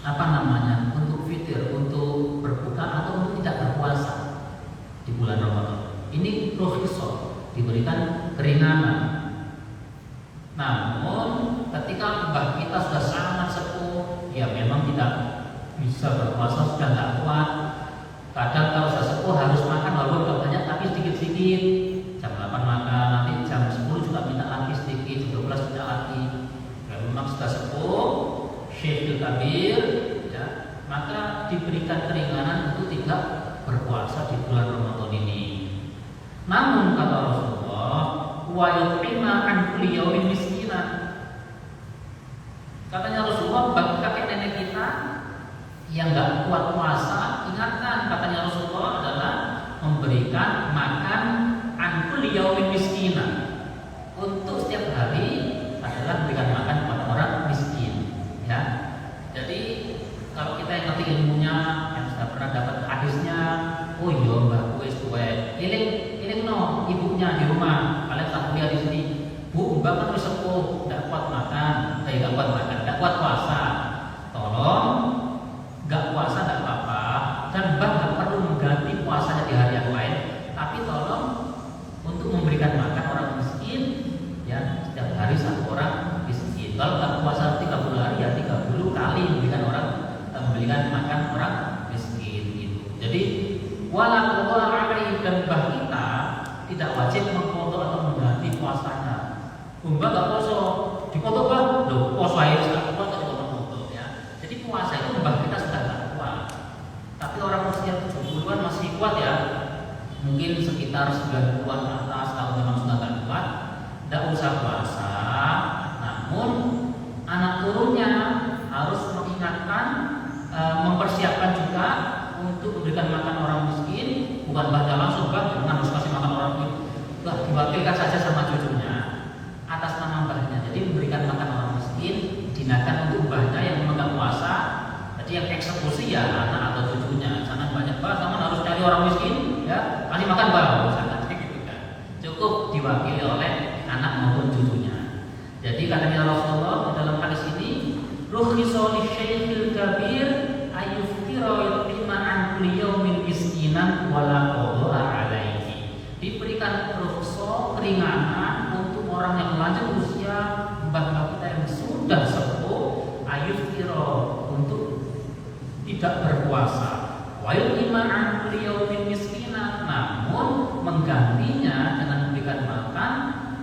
apa namanya, untuk fitir, untuk berbuka atau untuk tidak berpuasa di bulan Ramadan. Ini rukhsah, diberikan keringanan. Namun ketika mbah kita sudah sangat sepuh, ya memang tidak bisa berpuasa, sudah tidak kuat. Kadang kalau sudah sepuh harus makan walaupun tidak banyak tapi sedikit-sedikit. Jam 8 makan, nanti jam 10 juga minta lagi sedikit, jam 12 minta lagi. Ya memang sudah sepuh, syaikhul kabir, ya, maka diberikan keringanan untuk tidak berpuasa di bulan Ramadan ini. Namun kata Rasulullah, wa yu'ima an kulli yawmin miskinan. Katanya Rasulullah, bagi kakek nenek kita yang enggak kuat puasa, ingatkan, katanya Rasulullah, adalah memberikan makan an kulli yawmin miskinan. Untuk setiap hari adalah memberikan makan kepada orang miskin, ya. Jadi kalau kita yang ngerti ilmunya, yang sudah pernah dapat hadisnya, oh iya mbak wis kowe ini no ibunya di rumah, kalian tak kuliah di sini, bu mbak kan wis sepuh, tidak kuat makan, tidak kuat puasa, tolong nggak puasa tidak apa-apa, dan mbak nggak perlu mengganti puasanya di hari yang lain, tapi tolong untuk memberikan makan orang miskin, ya, setiap hari satu orang miskin. Kalau nggak puasa 30 hari, ya 30 kali memberikan makan orang miskin gitu. Jadi wala qada alaihi, dan mbah kita tidak wajib mengqadha atau mengganti puasanya. Mbah enggak poso, diqadha Pak. Loh, poso ae wis tak kuat kok diqadha, ya. Jadi puasa itu mbah kita sudah enggak kuat. Tapi orang usia 70-an masih kuat, ya. Mungkin sekitar 90-an atas kalau memang sudah enggak kuat, enggak usah puasa. Namun anak turunnya harus mengingatkan, mempersiapkan juga untuk memberikan makan orang miskin, bukan baca langsung kan, jangan harus kasih makan orang miskin, diwakilkan saja sama cucunya atas nama mbahnya. Jadi memberikan makan orang miskin dinakan untuk mbahnya yang memang nggak puasa. Jadi yang eksekusi ya anak atau cucunya. Jangan banyak bah, jangan harus cari orang miskin, ya kasih makan bah, jangan gitu kan. Cukup diwakili oleh anak maupun cucunya. Jadi katanya Rasulullah dalam hadis ini, rukhisa lisyaikhil kabir ayuftira yuqima an kulli yawmin miskinan wala qada alaihi. Diberikan rukhsah, keringanan untuk orang yang lanjut usia, mbah kita yang sudah sepuh, ayuftira, untuk tidak berpuasa. Wa yuqima an kulli yawmin miskinan, namun menggantinya dengan memberikan makan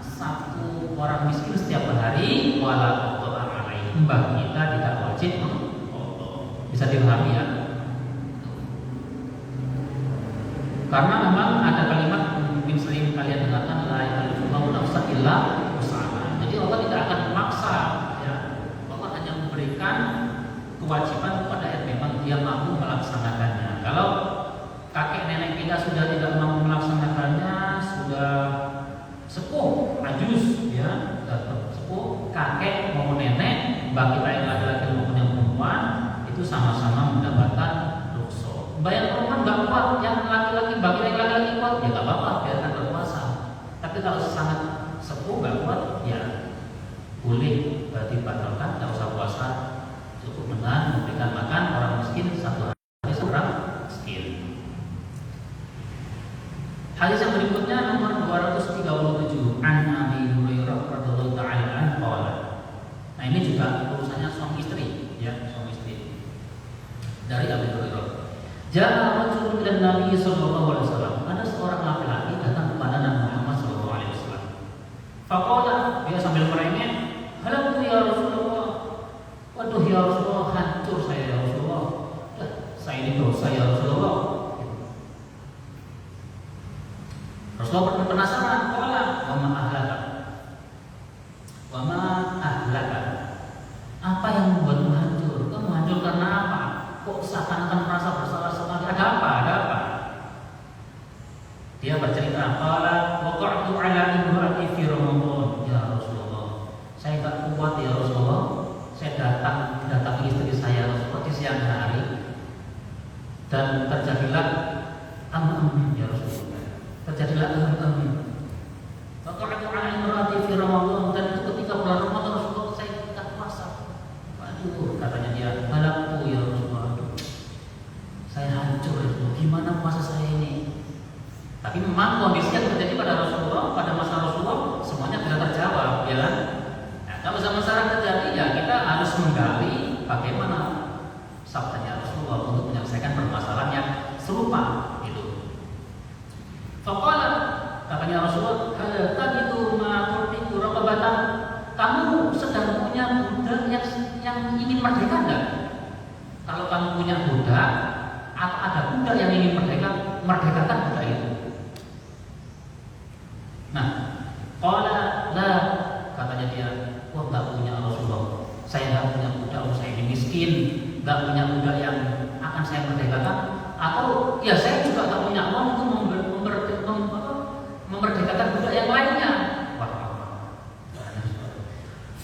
satu mbah kita tidak wajib memotong. Bisa dipahami ya? Karena memang ada kalimat mungkin sering kalian dengarkan, la yukallifullahu nafsan illa wus'aha. Jadi Allah tidak akan memaksa, ya. Allah hanya memberikan kewajiban kepada yang memang dia mampu melaksanakannya. Kalau kakek nenek kita sudah tidak mampu melaksanakannya, sudah sepuh, ajus, ya, sudah sepuh, kakek maupun nenek, mbak kita yang laki-laki maupun yang perempuan, itu sama-sama mendapatkan rukso. Mbak yang perempuan nggak kuat, yang laki-laki, mbak kita yang laki-laki kuat, ya nggak apa-apa, biarkan berpuasa. Tapi kalau sangat sepuh nggak kuat, ya boleh berarti batalkan, nggak usah puasa, cukup dengan memberikan makan orang miskin satu hari seorang miskin. Hadis yang berikutnya nomor 237 an Abi Hurairah radhiyallahu ta'ala anhu qala. Nah, ini juga urusannya suami istri, ya, suami istri. Dari Abi Hurairah. Ja'a rajulun ila Nabi sallallahu alaihi wasallam. Ada seorang laki-laki datang kepada Nabi Muhammad sallallahu alaihi wasallam. Faqala, dia sambil merengek, "Halaktu ya Rasulullah." Waduh ya Rasulullah, hancur saya ya Rasulullah. Saya ini dosa ya Rasulullah. Rasulullah penasaran, qala wa ma ahlaka. Wa ma ahlaka. Apa yang membuatmu hancur? Kamu hancur karena apa? Kok seakan-akan merasa bersalah sekali? Ada apa? Ada apa? Dia bercerita, qala waqa'tu ala imraati fi Ramadan. Ya Rasulullah, saya tak kuat ya Rasulullah. Saya datang istri saya seperti siang hari dan terjadilah ya Rasulullah. Terjadilah Waqa'tu ala imraati fi Ramadan, dan itu ketika bulan Ramadan Rasulullah saya tidak puasa. Waduh, katanya dia, halaktu ya Rasulullah. Saya hancur ya Rasulullah. Gimana puasa saya ini? Tapi memang kondisi yang terjadi pada Rasulullah, pada masa Rasulullah semuanya tidak terjawab, ya kan? Nah, kalau zaman sekarang terjadi, ya kita harus menggali bagaimana sabdanya Rasulullah untuk menyelesaikan permasalahan yang serupa. Faqala, katanya Rasulullah, hal tajidu ma turtiku raqabatan. Kamu sedang punya budak yang ingin merdeka enggak? Kalau kamu punya budak atau ada budak yang ingin merdeka, merdekakan budak itu. Nah, qala la, katanya dia, wah enggak punya Rasulullah. Saya enggak punya budak, saya ini miskin, enggak punya budak yang akan saya merdekakan. Atau ya saya juga enggak punya uang untuk memerdekakan budak yang lainnya.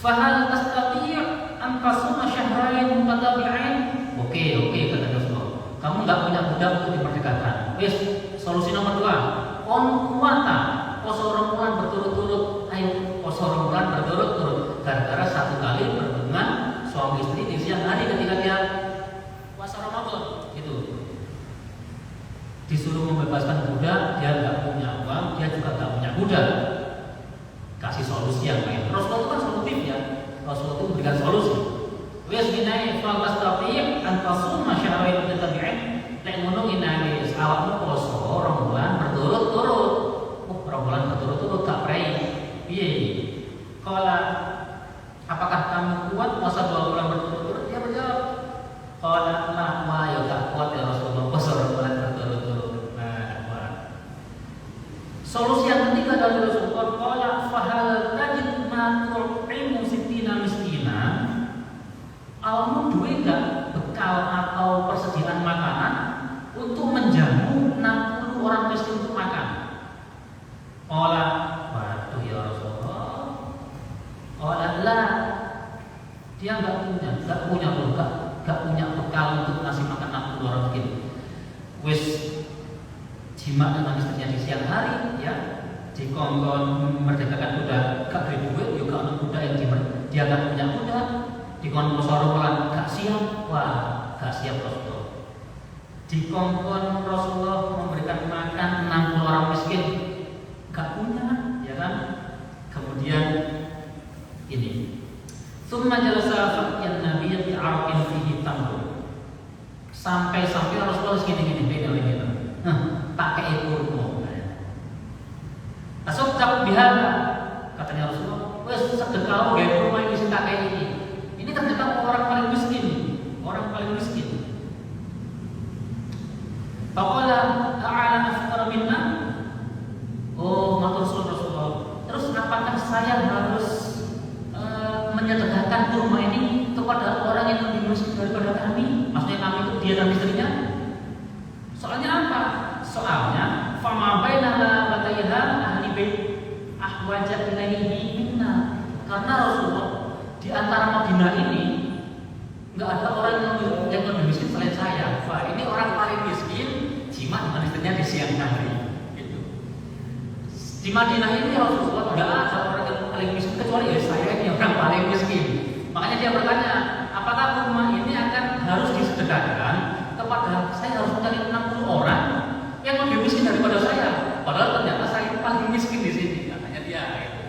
Fahal tastati' an tasuma syahrain mutatabi'ain? Oke, kata Rasulullah. Kamu enggak punya budak untuk dimerdekakan. Wis, solusi nomor 2. On puasa, poso bulan berturut-turut. Ayo, poso bulan berturut-turut. Gara-gara satu kali berhubungan suami istri di siang hari ketika dia puasa Ramadan, gitu. Disuruh membebaskan budak, dia nggak punya uang, dia juga nggak punya budak. Kasih solusi yang lain. Rasulullah itu kan solutif ya. Rasulullah itu memberikan solusi. Wes minai fal tastati' an tasuma syahrain mutatabi'ain. Lek ngono inane awakmu poso rong bulan berturut-turut. Rong bulan berturut-turut gak prei. Piye iki? Qala, apakah kamu kuat puasa 2 bulan berturut-turut? Dia menjawab, qala la, wa ya gak kuat ya Rasulullah puasa 2 bulan berturut-turut. Solusi yang ketiga dari Rasulullah, qala fahal tajid ma tu'imu sittina miskina. Awakmu duwe enggak bekal atau persediaan makanan untuk menjamu 60 orang miskin untuk makan? Qala, waduh ya Rasulullah. Qala la. Dia enggak punya bekal untuk ngasih makan 60 orang miskin. Wis jima dengan istrinya di siang hari, ya, dikongkon merdekakan budak, gak beri duit, juga anak budak yang dia gak punya budak, dikongkon musyawarah gak siap, wah, gak siap Rasulullah. Dikongkon Rasulullah memberikan makan 60 orang miskin, gak punya, ya kan? Kemudian ini, summa jalasa fa'yan nabiyya bi arqin fihi tamr. Sampai Rasulullah segini beda. Pakai kurma. Asok bihana, katanya Rasulullah, wes sedekah gawe kurma ini tak kayak ini. Ini ternyata saya harus menyedekahkan kurma ini kepada orang yang lebih miskin daripada kami? Maksudnya kami itu dia dan istrinya? Soalnya apa? Soalnya fama baina batayha ahli bait ahwaja ilaihi minna. Karena Rasulullah di antara Madinah ini nggak ada orang yang lebih miskin selain saya. Wah, ini orang paling miskin, jima dengan istrinya di siang hari. Gitu. Di Madinah ini Rasulullah nggak ada orang yang paling miskin kecuali ya saya ini orang paling miskin. Makanya dia bertanya, apakah kurma ini akan harus disedekahkan kepada saya harus mencari 60 orang yang lebih miskin daripada saya? Padahal ternyata saya paling miskin di sini, katanya dia. Gitu.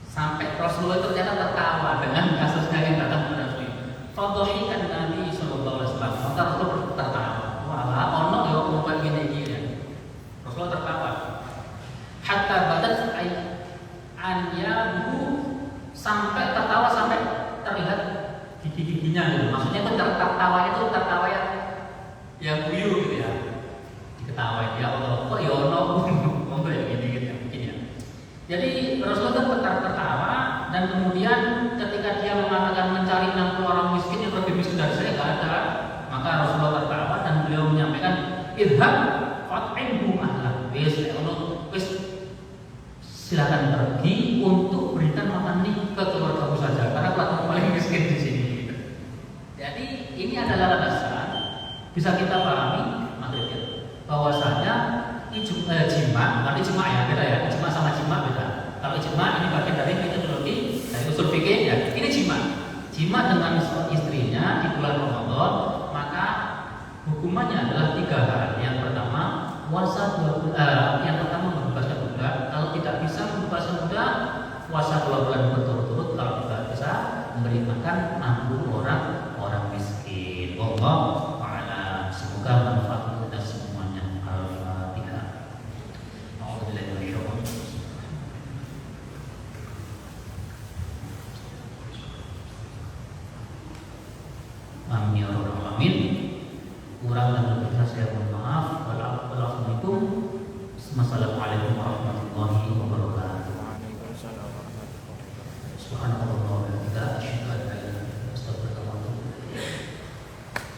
Sampai Rasulullah ternyata tertawa dengan kasusnya yang datang kepada Rasulullah. Fadhikan Nabi sallallahu alaihi wasallam. Maka Rasulullah tertawa. Wala ono yo ngomong gini. Rasulullah tertawa. Hatta badat anyabu sampai tertawa sampai terlihat gigi-giginya gitu. Maksudnya itu tertawa itu tertawa yang guyu gitu ya. Diketawain ya Allah. Kok ya ono ngomong kayak gini gitu ya mungkin ya. Jadi Rasulullah tertawa dan kemudian ketika dia mengatakan mencari 60 orang miskin yang lebih miskin dari saya nggak ada, maka Rasulullah tertawa dan beliau menyampaikan idhab fat'inhu ahlak. Wis silakan pergi untuk berikan makan nih ke keluargamu saja karena keluarga paling miskin di sini. Jadi ini adalah landasan bisa kita pahami materinya bahwasanya ijma bukan ijma ya beda ya, ijma sama jima beda. Kalau ijma ini bagian dari metodologi dari usul fikih ya. Ini jima dengan istrinya di bulan Ramadan, maka hukumannya adalah 3 hal. Yang pertama puasa 2 bulan, yang pertama membebaskan budak. Kalau tidak bisa membebaskan budak, puasa 2 bulan berturut-turut. Kalau tidak bisa memberi makan 60 orang miskin. Allah ta'ala, semoga manfaat kita semuanya. Al-Fatihah. Amin ya rabbal alamin. Kurang dan lebihnya saya mohon maaf. Wassalamualaikum warahmatullahi wabarakatuh. Waalaikumsalam warahmatullahi wabarakatuh. Subhanallah.